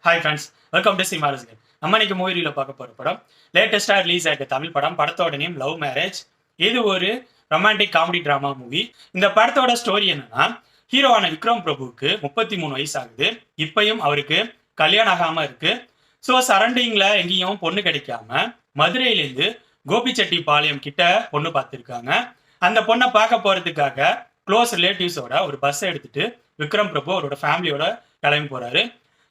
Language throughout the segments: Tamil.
Hi friends, welcome to cinemas. நம்ம இன்னைக்கு மூவி ரிவ்யூல பார்க்க போற படம் லேட்டஸ்டா ரிலீஸ் ஆயிருக்க தமிழ் படம். படத்தோட நேம் லவ் மேரேஜ். இது ஒரு ரொமான்டிக் காமெடி டிராமா மூவி. இந்த படத்தோட ஸ்டோரி என்னன்னா, ஹீரோவான விக்ரம் பிரபுவுக்கு 33 வயசு ஆகுது. இப்பயும் அவருக்கு கல்யாணம் ஆகாம இருக்கு. ஸோ சரௌண்டிங்ல எங்கேயும் பொண்ணு கிடைக்காம மதுரையிலேருந்து கோபிச்செட்டிப்பாளையம் கிட்ட பொண்ணு பார்த்துருக்காங்க. அந்த பொண்ணை பார்க்க போறதுக்காக க்ளோஸ் ரிலேட்டிவ்ஸோட ஒரு பஸ் எடுத்துட்டு விக்ரம் பிரபு அவரோட ஃபேமிலியோட கிளம்பி போறாரு.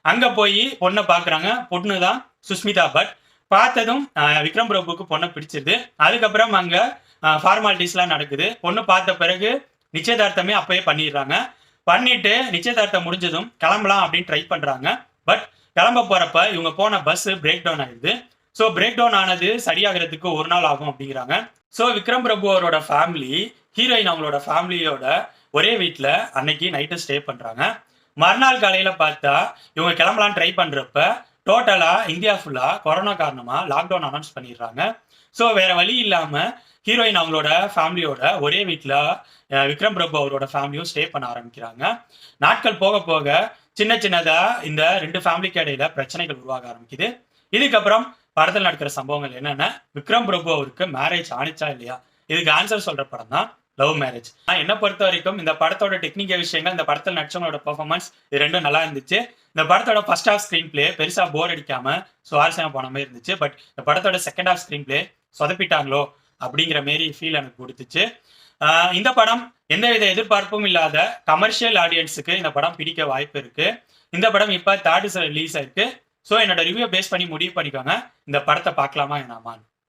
அங்க போய் பொண்ணை பாக்குறாங்க. பொண்ணு தான் சுஸ்மிதா பட். பார்த்ததும் விக்ரம் பிரபுக்கு பொண்ணை பிடிச்சிருது. அதுக்கப்புறம் அங்க ஃபார்மாலிட்டிஸ்லாம் நடக்குது. பொண்ணு பார்த்த பிறகு நிச்சயதார்த்தமே அப்பயே பண்ணிடுறாங்க. பண்ணிட்டு நிச்சயதார்த்தம் முடிஞ்சதும் கிளம்பலாம் அப்படின்னு ட்ரை பண்றாங்க. பட் கிளம்ப போறப்ப இவங்க போன பஸ் பிரேக் டவுன் ஆயிடுது. ஸோ பிரேக் டவுன் ஆனது சரியாகிறதுக்கு ஒரு நாள் ஆகும் அப்படிங்கிறாங்க. ஸோ விக்ரம் பிரபு அவரோட ஃபேமிலி ஹீரோயின் அவங்களோட ஃபேமிலியோட ஒரே வீட்டில் அன்னைக்கு நைட்டு ஸ்டே பண்றாங்க. மறுநாள் காலையில பார்த்தா இவங்க கிளம்பலான்னு ட்ரை பண்றப்ப டோட்டலா இந்தியா ஃபுல்லா கொரோனா காரணமா லாக்டவுன் அனௌன்ஸ் பண்ணிடுறாங்க. ஸோ வேற வழி இல்லாம ஹீரோயின் அவங்களோட ஃபேமிலியோட ஒரே வீட்டில் விக்ரம் பிரபு அவரோட ஃபேமிலியும் ஸ்டே பண்ண ஆரம்பிக்கிறாங்க. நாட்கள் போக போக சின்ன சின்னதா இந்த ரெண்டு ஃபேமிலிக்கு இடையில பிரச்சனைகள் உருவாக ஆரம்பிக்குது. இதுக்கப்புறம் படத்தில் நடக்கிற சம்பவங்கள் என்னன்னா, விக்ரம் பிரபு அவருக்கு மேரேஜ் ஆனிச்சா இல்லையா, இதுக்கு ஆன்சர் சொல்ற படம் தான் லவ் மேரேஜ். என்ன பொறுத்த வரைக்கும் இந்த படத்தோட டெக்னிக்கல் விஷயங்கள், இந்த படத்தில் நடிச்சவங்களோட பெர்ஃபார்மன்ஸ் இது ரெண்டும் நல்லா இருந்துச்சு. இந்த படத்தோட ஃபர்ஸ்ட் ஹாஃப் ஸ்கிரீன் பிளே பெருசா போர் அடிக்காம சுவாரஸ்யமா போன மாதிரி இருந்துச்சு. பட் இந்த படத்தோட செகண்ட் ஹாஃப் ஸ்கிரீன் பிளே சொதப்பிட்டாங்களோ அப்படிங்கிற மாரி ஃபீல் எனக்கு கொடுத்துச்சு. இந்த படம் எந்தவித எதிர்பார்ப்பும் இல்லாத கமர்ஷியல் ஆடியன்ஸுக்கு இந்த படம் பிடிக்க வாய்ப்பு இருக்கு. இந்த படம் இப்ப 3rd ரிலீஸ் ஆயிருக்கு. ஸோ என்னோட ரிவ்யூ பேஸ் பண்ணி முடிவு பண்ணிக்கோங்க, இந்த படத்தை பார்க்கலாமா வேணாமான்னு.